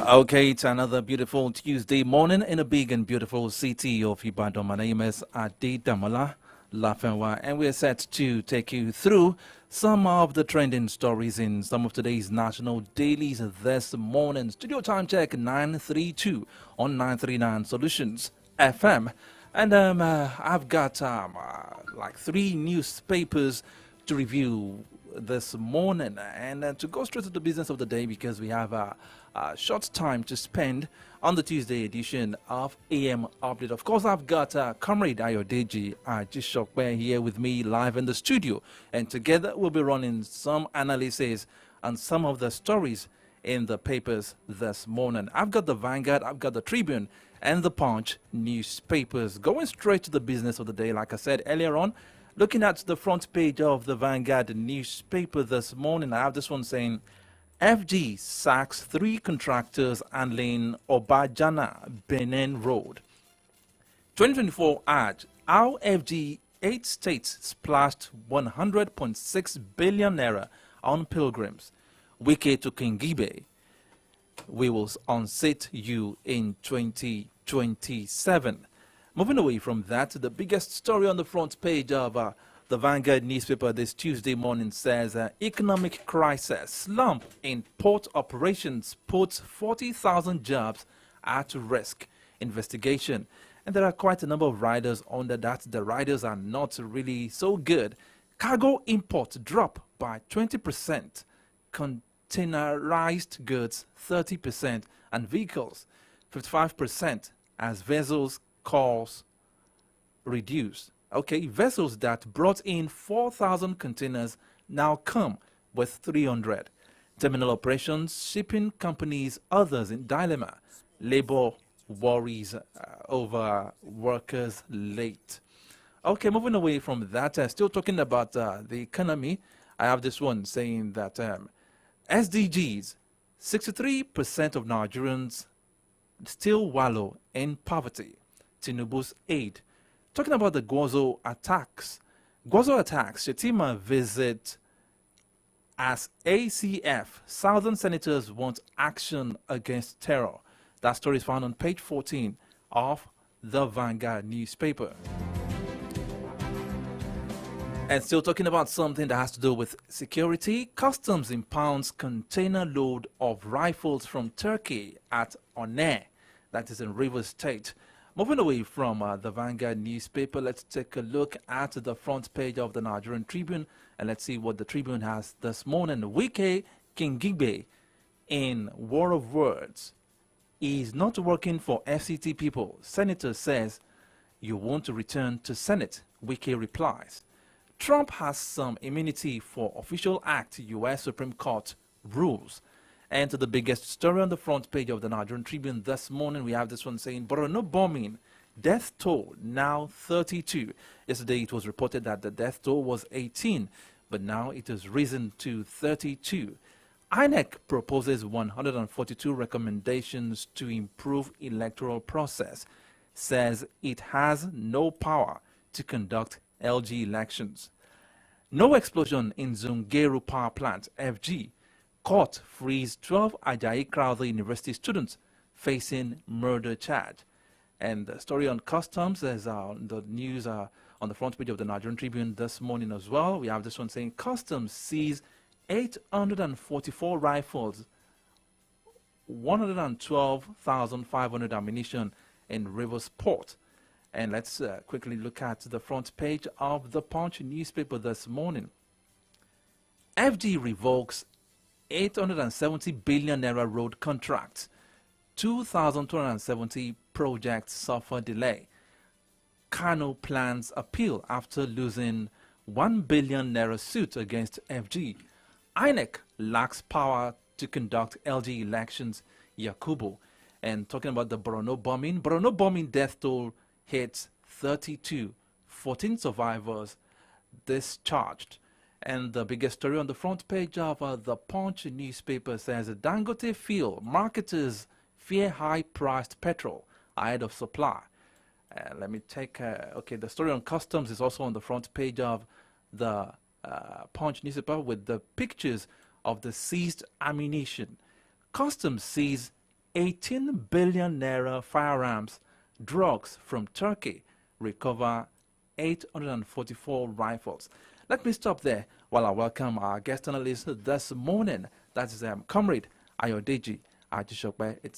Okay, it's another beautiful Tuesday morning in a big and beautiful city of Ibadan. My name is Adi Damola Lafenwa, and we're set to take you through some of the trending stories in some of today's national dailies this morning. Studio time check 932 on 939 Solutions FM. And I've got like three newspapers to review this morning, and to go straight to the business of the day because we have a short time to spend on the Tuesday edition of AM Update. Of course, I've got Comrade Ayodeji Ajishokwe here with me live in the studio, and together we'll be running some analysis on some of the stories in the papers this morning. I've got the Vanguard, I've got the Tribune, and the Punch newspapers. Going straight to the business of the day, like I said earlier on, looking at the front page of the Vanguard newspaper this morning, I have this one saying, FG sacks 3 contractors handling Obajana Benin Road. 2024 ad, how FG 8 states splashed 100.6 billion naira on pilgrims. Wike to Kingibe. We will unseat you in 2027. Moving away from that, the biggest story on the front page of the Vanguard newspaper this Tuesday morning says economic crisis slump in port operations puts 40,000 jobs at risk. Investigation. And there are quite a number of riders under that. The riders are not really so good. Cargo import drop by 20%. Containerized goods 30%. And vehicles 55% as vessels calls reduced. Okay, vessels that brought in 4,000 containers now come with 300. Terminal operations, shipping companies, others in dilemma. Labor worries over workers late. Okay, moving away from that, still talking about the economy, I have this one saying that SDGs, 63% of Nigerians still wallow in poverty. Tinubu's aid. Talking about the Gwozo attacks. Gwozo attacks, Shetima visit as ACF. Southern senators want action against terror. That story is found on page 14 of the Vanguard newspaper. And still talking about something that has to do with security, customs impounds container load of rifles from Turkey at Onne, that is in Rivers State. Moving away from the Vanguard newspaper, let's take a look at the front page of the Nigerian Tribune, and let's see what the Tribune has this morning. Wike Kingibe, in war of words, is not working for FCT people. Senator says, you want to return to Senate. Wike replies. Trump has some immunity for official act, U.S. Supreme Court rules. And to the biggest story on the front page of the Nigerian Tribune this morning, we have this one saying, Borno bombing, death toll now 32. Yesterday it was reported that the death toll was 18, but now it has risen to 32. INEC proposes 142 recommendations to improve electoral process, says it has no power to conduct LG elections. No explosion in Zungeru power plant, FG. Court frees 12 Ajayi Crowther University students facing murder charge. And the story on customs is the news on the front page of the Nigerian Tribune this morning as well. We have this one saying customs sees 844 rifles, 112,500 ammunition in Rivers Port. And let's quickly look at the front page of the Punch newspaper this morning. FG revokes 870 billion naira road contract. 2,270 projects suffer delay. Kano plans appeal after losing 1 billion naira suit against FG. INEC lacks power to conduct LG elections. Yakubu. And talking about the Borno bombing death toll hits 32. 14 survivors discharged. And the biggest story on the front page of the Punch newspaper says Dangote fuel marketers fear high-priced petrol ahead of supply. Let me take, okay, the story on customs is also on the front page of the Punch newspaper with the pictures of the seized ammunition. Customs seized 18 billion naira firearms, drugs from Turkey, recover 844 rifles. Let me stop there while I welcome our guest analyst this morning. That is Comrade Ayodeji Ajishokbe. It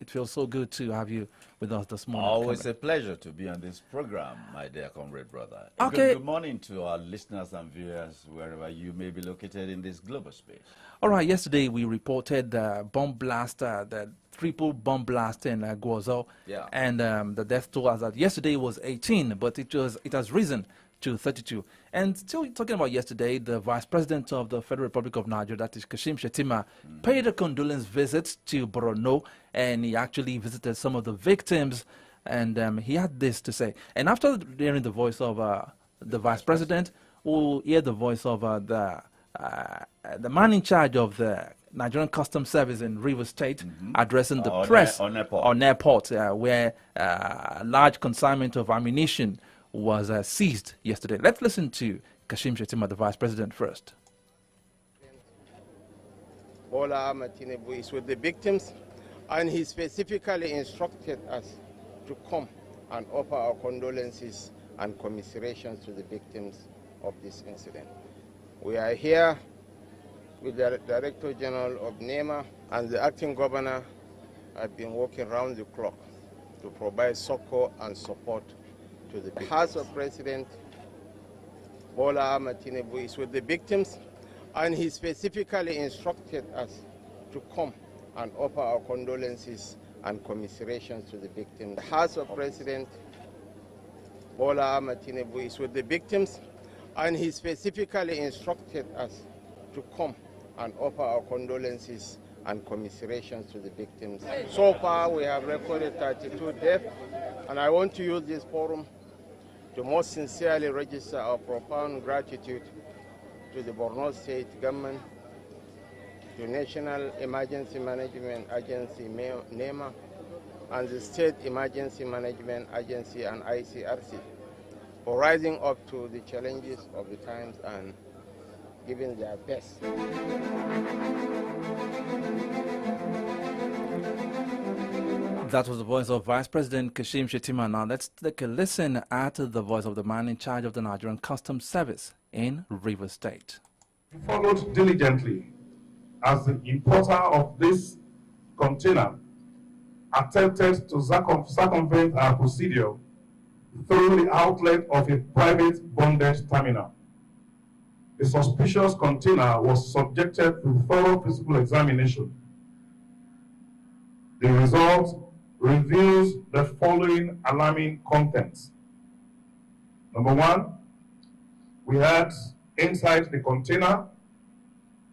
feels so good to have you with us this morning. Always Comrade. a pleasure to be on this program, my dear comrade brother. Okay. Good morning to our listeners and viewers wherever you may be located in this global space. All right, yesterday we reported the bomb blast, the triple bomb blast in Guozo. Yeah. And the death toll as that yesterday was 18, but it has risen to 32. And still talking about yesterday, the Vice President of the Federal Republic of Nigeria, that is Kashim Shettima, paid a condolence visit to Borno, and he actually visited some of the victims, and he had this to say. And after hearing the voice of the Vice President, we'll hear the voice of the man in charge of the Nigerian Customs Service in Rivers State, addressing the press on airport, where a large consignment of ammunition was seized yesterday. Let's listen to Kashim Shettima, the Vice President, first. Bola Ahmed Tinubu is with the victims, and he specifically instructed us to come and offer our condolences and commiserations to the victims of this incident. We are here with the Director General of NEMA, and the acting governor have been working round the clock to provide succor and support to the victims. House of President Bola Ahmed Tinubu is with the victims, and he specifically instructed us to come and offer our condolences and commiserations to the victims. The House of President Bola Ahmed Tinubu is with the victims, and he specifically instructed us to come and offer our condolences and commiserations to the victims. So far, we have recorded 32 deaths, and I want to use this forum to most sincerely register our profound gratitude to the Borno State government, to National Emergency Management Agency, NEMA, and the State Emergency Management Agency and ICRC for rising up to the challenges of the times and giving their best. That was the voice of Vice President Kashim Shettima. Now let's take a listen at the voice of the man in charge of the Nigerian Customs Service in Rivers State. We followed diligently as the importer of this container attempted to circumvent our procedure through the outlet of a private bonded terminal. The suspicious container was subjected to thorough physical examination. The result reveals the following alarming contents. Number one, we had inside the container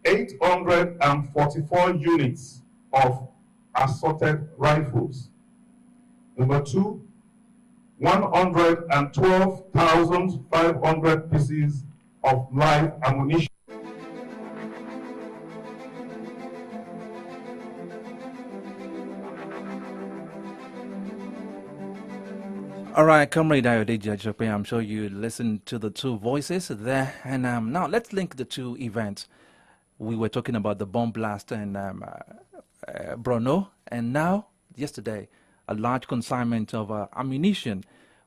844 units of assorted rifles. Number two, 112,500 pieces of live ammunition. All right, Comrade Ayodeji Ajishokbe, I'm sure you listened to the two voices there. And now let's link the two events. We were talking about the bomb blast in Borno, and now, yesterday, a large consignment of ammunition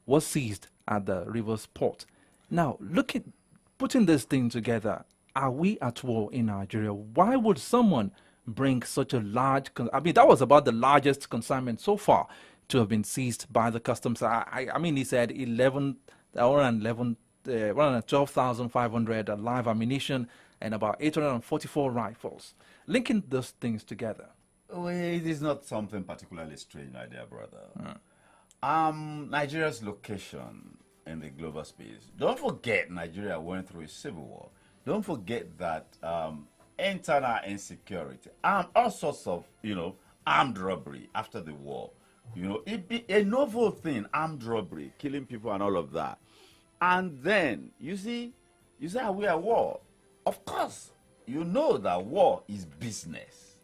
was seized at the Rivers port. Now, putting this thing together, are we at war in Nigeria? Why would someone bring such a large... I mean, that was about the largest consignment so far to have been seized by the customs. I mean, he said 12,500 live ammunition and about 844 rifles. Linking those things together. Well, it is not something particularly strange, my dear brother. Nigeria's location in the global space. Don't forget Nigeria went through a civil war. Don't forget that internal insecurity, all sorts of, armed robbery after the war. It be a novel thing, armed robbery, killing people and all of that. And then, you see, are we at war? Of course, you know that war is business.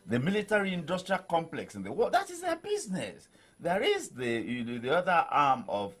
The military-industrial complex in the world, that is their business. There is the other arm of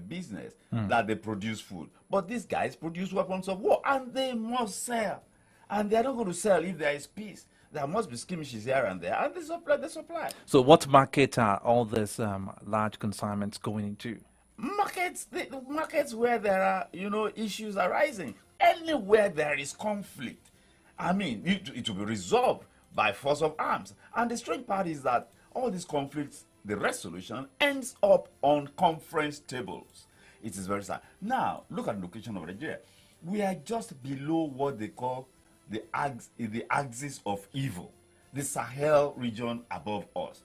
business that they produce food. But these guys produce weapons of war, and they must sell. And they're not going to sell if there is peace. there must be skirmishes here and there, and they supply. So what market are all these large consignments going into? Markets, the markets where there are, issues arising. Anywhere there is conflict, I mean, it will be resolved by force of arms. And the strange part is that all these conflicts, the resolution ends up on conference tables. It is very sad. Now, look at the location of Nigeria. We are just below what they call the axis of evil, the Sahel region above us.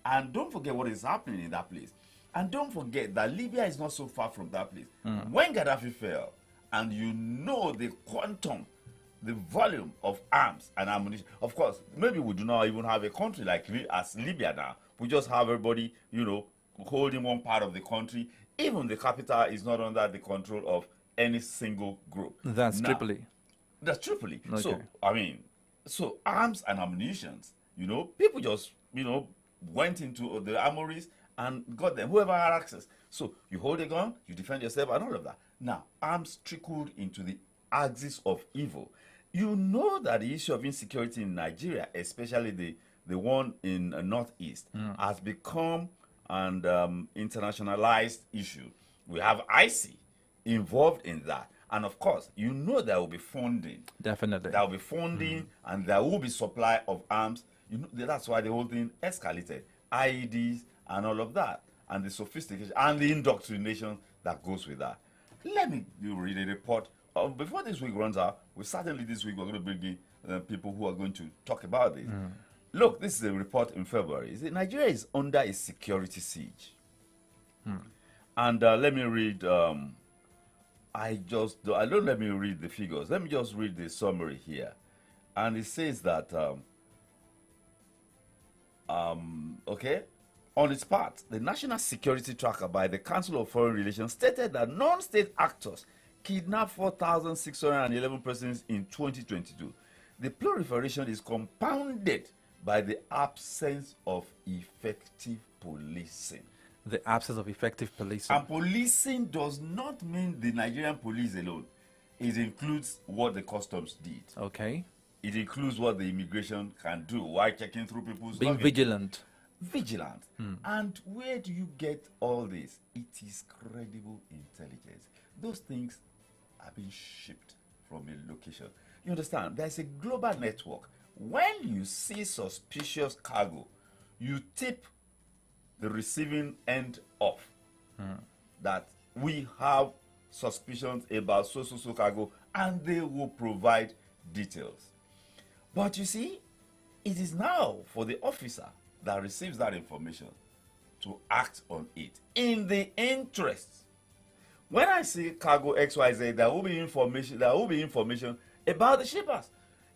And don't forget what is happening in that place. And don't forget that Libya is not so far from that place. When Gaddafi fell, and you know the quantum, the volume of arms and ammunition. Of course, maybe we do not even have a country like as Libya now. We just have everybody, holding one part of the country. Even the capital is not under the control of any single group. That's now, Tripoli. That's Tripoli. Okay. So arms and ammunitions, people just, went into the armories and got them, whoever had access. So you hold a gun, you defend yourself and all of that. Now, arms trickled into the axis of evil. You know that the issue of insecurity in Nigeria, especially the one in Northeast, has become an internationalized issue. We have IC involved in that. And of course, there will be funding. Definitely. There will be funding and there will be supply of arms. That's why the whole thing escalated. IEDs and all of that. And the sophistication and the indoctrination that goes with that. Let me read a report. Before this week runs out, this week we're going to bring in people who are going to talk about this. Look, this is a report in February. Nigeria is under a security siege. And let me read, let me read the figures. Let me just read the summary here. And it says that, okay, on its part, the National Security Tracker by the Council of Foreign Relations stated that non-state actors kidnapped 4,611 persons in 2022. The proliferation is compounded by the absence of effective policing. The absence of effective policing. And policing does not mean the Nigerian police alone. It includes what the customs did. Okay. It includes what the immigration can do while checking through people's Being luggage. vigilant. And where do you get all this? It is credible intelligence. Those things are being shipped from a location. You understand? There's a global network. When you see suspicious cargo, you tip the receiving end off that we have suspicions about so cargo, and they will provide details. But you see, it is now for the officer that receives that information to act on it in the interest. When I see cargo XYZ, there will be information about the shippers.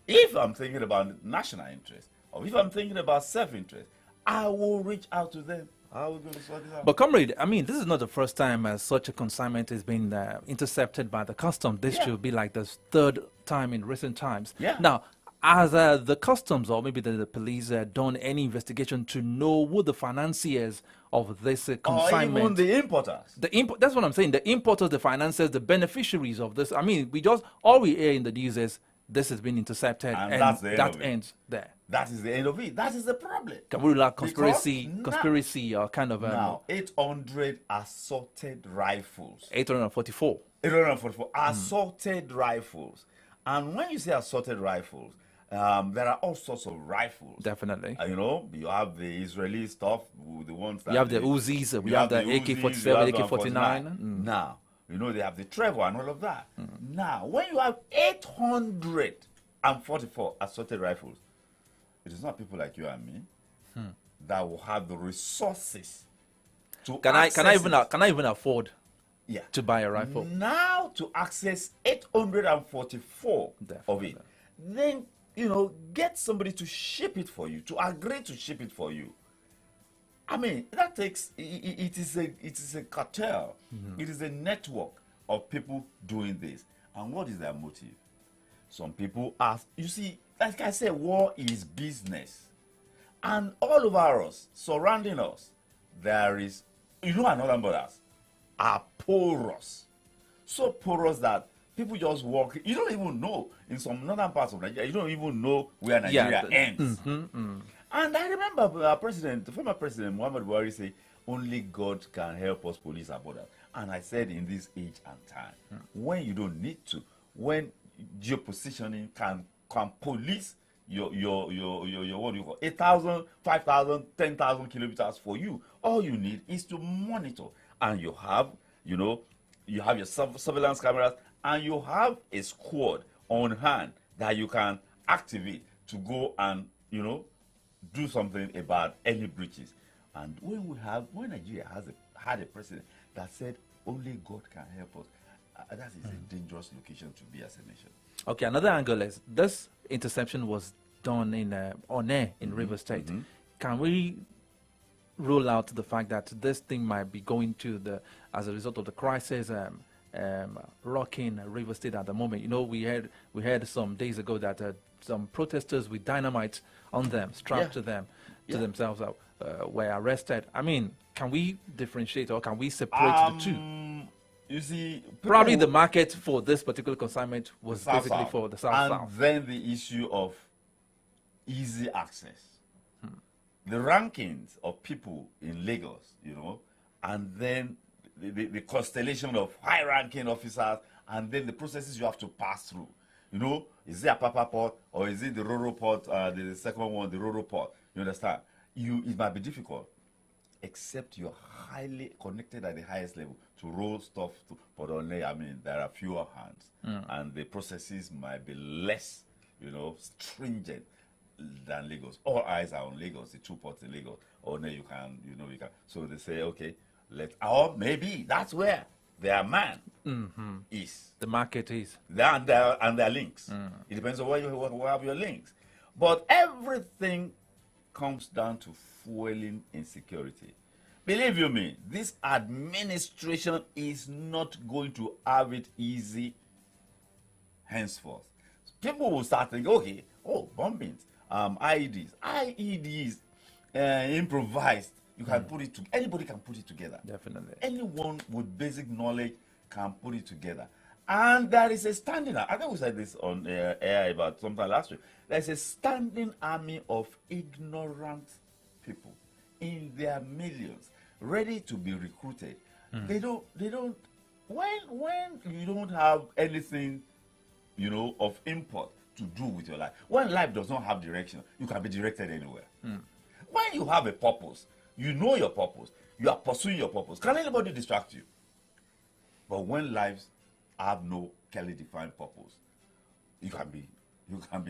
If I'm thinking about national interest, or if I'm thinking about self-interest, I will reach out to them. How are we going to sort this out? But comrade, I mean, this is not the first time such a consignment has been intercepted by the customs. This should be like the third time in recent times. Yeah. Now, has the customs or maybe the police done any investigation to know who the financiers of this consignment? Or even the importers. That's what I'm saying. The importers, the financiers, the beneficiaries of this. I mean, all we hear in the news is this has been intercepted, and that's the end that of it. ends there. That is the end of it. That is the problem. Can we like Because conspiracy or kind of now 800 assaulted rifles. 844. 844 assaulted rifles. And when you say assaulted rifles, there are all sorts of rifles. Definitely. You have the Israeli stuff, the ones that You have the Uzis, we have the AK-47, AK-49. Now, they have the Trevor and all of that. Now, when you have 844 assaulted rifles, it is not people like you and me that will have the resources to Can I even afford yeah. to buy a rifle? Now to access 844 of it, then get somebody to ship it for you, to agree to ship it for you. I mean, that takes it is a cartel. It is a network of people doing this. And what is their motive? Some people ask, you see, like I said, war is business. And all over us, surrounding us, there is, another borders are porous. So porous that People just walk. You don't even know. In some northern parts of Nigeria, you don't even know where Nigeria ends. And I remember the former president Muhammad Buhari say, only God can help us police our borders. And I said, in this age and time, when you don't need to, when geopositioning can police your what do you call 8,000, 5,000, 10,000 kilometers for you, all you need is to monitor, and you have your surveillance cameras, and you have a squad on hand that you can activate to go and do something about any breaches. And when Nigeria had a president that said only God can help us, that is a dangerous location to be as a nation. Okay, another angle is this interception was done in Onne in Rivers State. Can we rule out the fact that this thing might be going to as a result of the crisis rocking Rivers State at the moment? We heard some days ago that some protesters with dynamite on them, strapped to themselves, were arrested. I mean, can we differentiate or can we separate the two? You see, probably the market for this particular consignment was basically for the South. And then the issue of easy access. The rankings of people in Lagos, and then the constellation of high-ranking officers, and then the processes you have to pass through. Is it a Apapa port, or is it the Roro port, the second one, the Roro port? You understand? It might be difficult, except you're highly connected at the highest level to roll stuff to Port Onne. I mean, there are fewer hands, and the processes might be less, stringent than Lagos. All eyes are on Lagos, the two ports in Lagos. Onne, you can. So they say, okay, or maybe that's where their man is. The market is. And their links. It depends on where you have your links. But everything comes down to fueling insecurity. Believe you me, this administration is not going to have it easy henceforth. People will start thinking, okay, bombings, IEDs, improvised. You can put it together. Anybody can put it together. Definitely. Anyone with basic knowledge can put it together. And there is a standing, I think we said this on air about sometime last week, there's a standing army of ignorant people in their millions, ready to be recruited. They don't, when you don't have anything, of import to do with your life, when life does not have direction, you can be directed anywhere. When you have a purpose, you know your purpose, you are pursuing your purpose, can anybody distract you? But when lives have no clearly defined purpose, you can be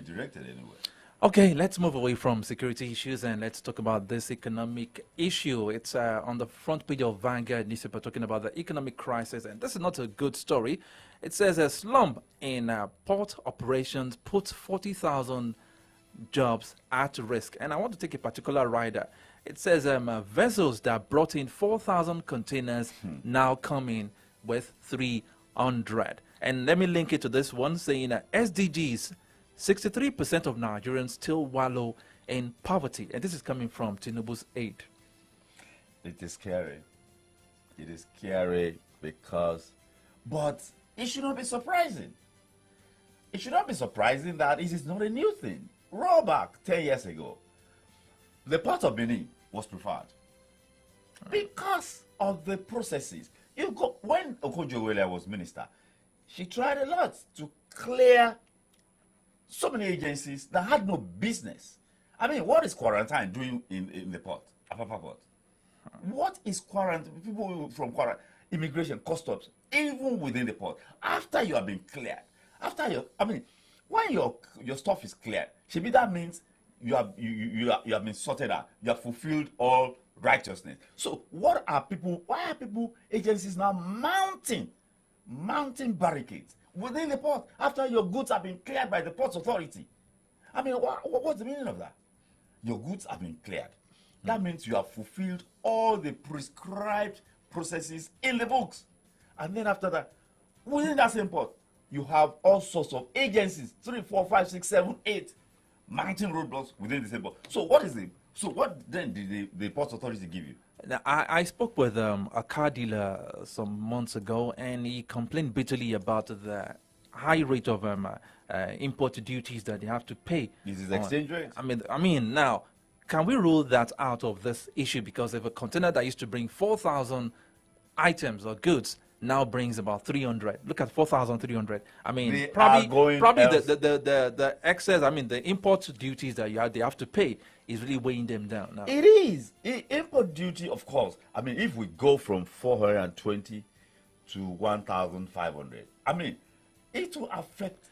directed anywhere. Okay, let's move away from security issues and let's talk about this economic issue. It's on the front page of Vanguard newspaper talking about the economic crisis, and this is not a good story. It says a slump in port operations puts 40,000 jobs at risk. And I want to take a particular rider. It says vessels that brought in 4,000 containers now come in with 300. And let me link it to this one saying SDGs, 63% of Nigerians still wallow in poverty. And this is coming from Tinubu's aid. It is scary. It is scary but it should not be surprising. It should not be surprising that it is not a new thing. Roll back 10 years ago, the port of Benin was preferred because of the processes. When Okonjo-Iweala was minister, she tried a lot to clear so many agencies that had no business. I mean, what is quarantine doing in the port, Apapa port? What is quarantine? People from quarantine, immigration, customs, even within the port. After you have been cleared, when your stuff is cleared, that means you have been sorted out. You have fulfilled all righteousness. So why are agencies now mounting barricades within the port after your goods have been cleared by the ports authority? I mean, what's the meaning of that? Your goods have been cleared. That means you have fulfilled all the prescribed processes in the books. And then after that, within that same port, you have all sorts of agencies, 3, 4, 5, 6, 7, 8, mounting roadblocks within the same port. So what then did the port authority give you? Now, I spoke with a car dealer some months ago, and he complained bitterly about the high rate of import duties that they have to pay. This is on- exchange rate. I mean, now, can we rule that out of this issue? Because if a container that used to bring 4,000 items or goods now brings about 300, look at 4,300. I mean, They probably are going the excess. I mean, the import duties that they have to pay is really weighing them down now. It is. Import duty, of course. I mean, if we go from 420 to 1,500, I mean, it will affect.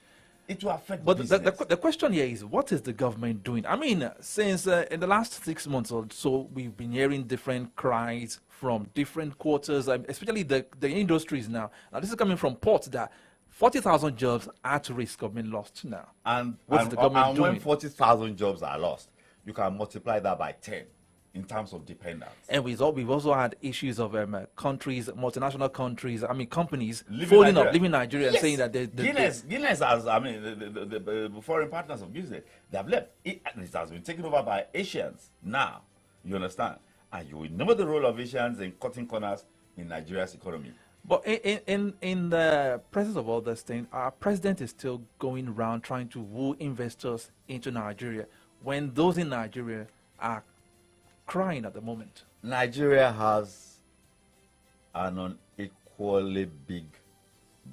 It will affect. But business. the question here is, what is the government doing? I mean, since in the last 6 months or so, we've been hearing different cries from different quarters, especially the industries now. Now, this is coming from ports that 40,000 jobs are at risk of being lost now. And, What's the government and when doing? 40,000 jobs are lost, you can multiply that by 10 in terms of dependence. And we've also had issues of countries, multinational countries, I mean, companies Leaving leaving Nigeria and Yes. saying that Guinness has, I mean, the foreign partners of Guinness, they have left. It has been taken over by Asians now. You understand? And you will know the role of Asians in cutting corners in Nigeria's economy. But in the presence of all this thing, our president is still going around trying to woo investors into Nigeria when those in Nigeria are crying at the moment. Nigeria has an unequally big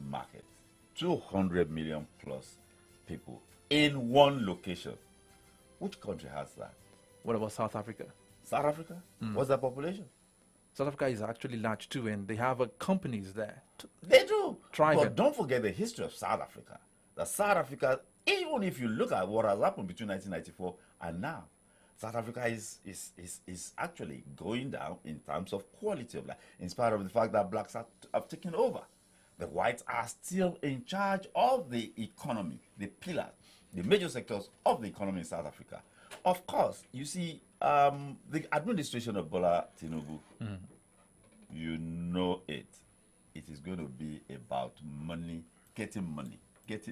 market, 200 million plus people in one location. Which country has that? What about South Africa? South Africa? What's their population? South Africa is actually large too, and they have companies there. They do. Thriving. But don't forget the history of South Africa. That South Africa, even if you look at what has happened between 1994 and now, South Africa is actually going down in terms of quality of life, in spite of the fact that blacks have taken over. The whites are still in charge of the economy, the pillars, the major sectors of the economy in South Africa. Of course, you see, the administration of Bola Tinubu, you know it. It is going to be about money,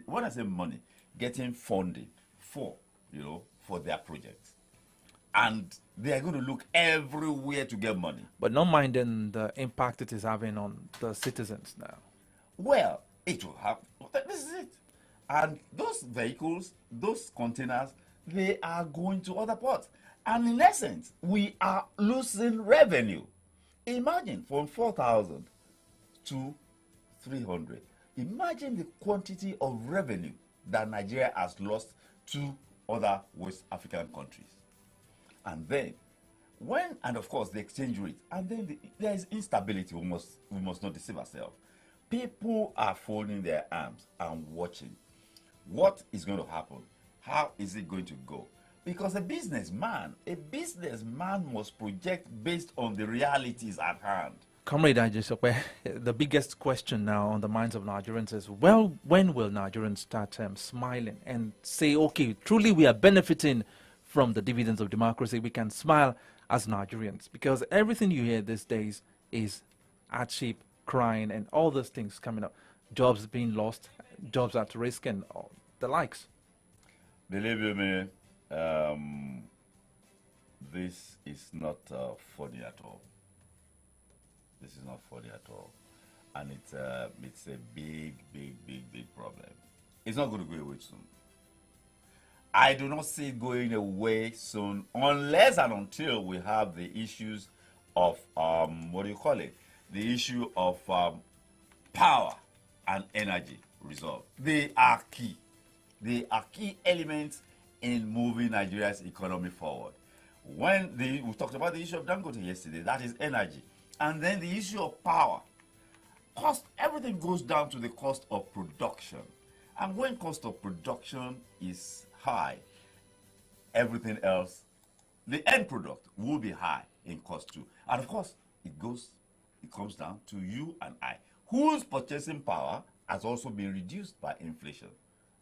when I say money, getting funding for their projects. And they are going to look everywhere to get money. But not minding the impact it is having on the citizens now. Well, it will have. This is it. And those vehicles, those containers, they are going to other ports. And in essence, we are losing revenue. Imagine from 4,000 to 300. Imagine the quantity of revenue that Nigeria has lost to other West African countries. And then, and of course the exchange rate, and then there is instability. We must not deceive ourselves. People are folding their arms and watching. What is going to happen? How is it going to go? Because a businessman must project based on the realities at hand. Comrade Ajisope, the biggest question now on the minds of Nigerians is, well, when will Nigerians start smiling and say, okay, truly we are benefiting from the dividends of democracy, we can smile as Nigerians? Because everything you hear these days is hardship, crying, and all those things coming up. Jobs being lost, jobs at risk, and all the likes. Believe you me, this is not funny at all. This is not funny at all. And it's a big problem. It's not going to go away soon. I do not see it going away soon unless and until we have the issues of, the issue of power and energy resolved. They are key. They are key elements in moving Nigeria's economy forward. We talked about the issue of Dangote yesterday, that is energy. And then the issue of power. Everything goes down to the cost of production. And when cost of production is high, everything else, the end product will be high in cost too. And of course, it comes down to you and I, whose purchasing power has also been reduced by inflation.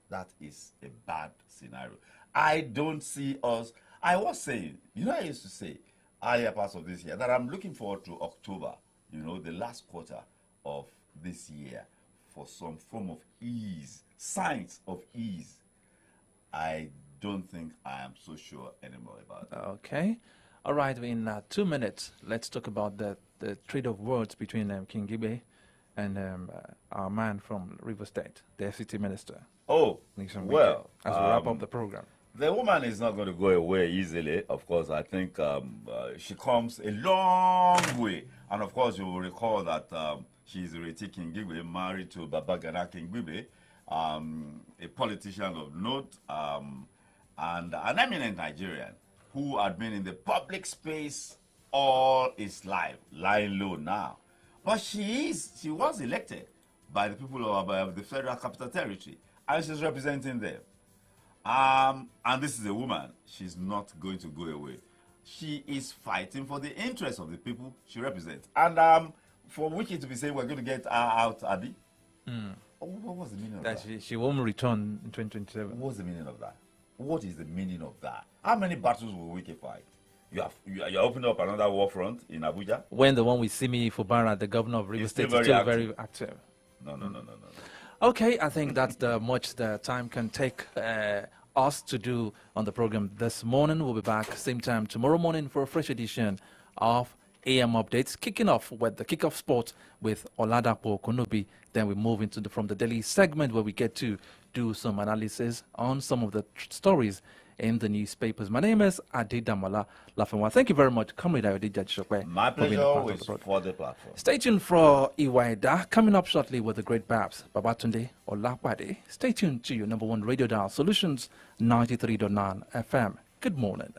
That is a bad scenario. I don't see us. I was saying, I used to say earlier parts of this year that I'm looking forward to October, the last quarter of this year, for some form of ease, signs of ease. I don't think I am so sure anymore about that. Okay. All right, in 2 minutes, let's talk about the trade of words between King Gibe and our man from River State, the FCT minister. Oh, Nixon well, Wike, as we wrap up the program. the woman is not going to go away easily. Of course, I think she comes a long way. And of course, you will recall that she's Ireti Kingigbe, married to Babagana Kingigbe, a politician of note, and an eminent Nigerian who had been in the public space all his life, lying low now. But she was elected by the people of the Federal Capital Territory, and she's representing them. And this is a woman. She's not going to go away. She is fighting for the interests of the people she represents. And for Wiki to be saying we're going to get her out, Abi, what was the meaning of that? She won't return in 2027. What's the meaning of that? What is the meaning of that? How many battles will Wiki fight? You're opening up another war front in Abuja? When the one with Simi Fubara, the governor of River State, is still very active. No. Okay, I think that's much the time can take us to do on the program this morning. We'll be back same time tomorrow morning for a fresh edition of AM Updates, kicking off with the kickoff sport with Oladapo Konobi. Then we move into from the daily segment where we get to do some analysis on some of the stories in the newspapers. My name is Adedamola Lafenwa. Thank you very much, Comrade Ayode Jajishokwe. My pleasure always for the platform. Stay tuned for Iwaida, coming up shortly with the great Babs, Babatunde Olapade. Stay tuned to your number one radio dial, Solutions 93.9 FM. Good morning.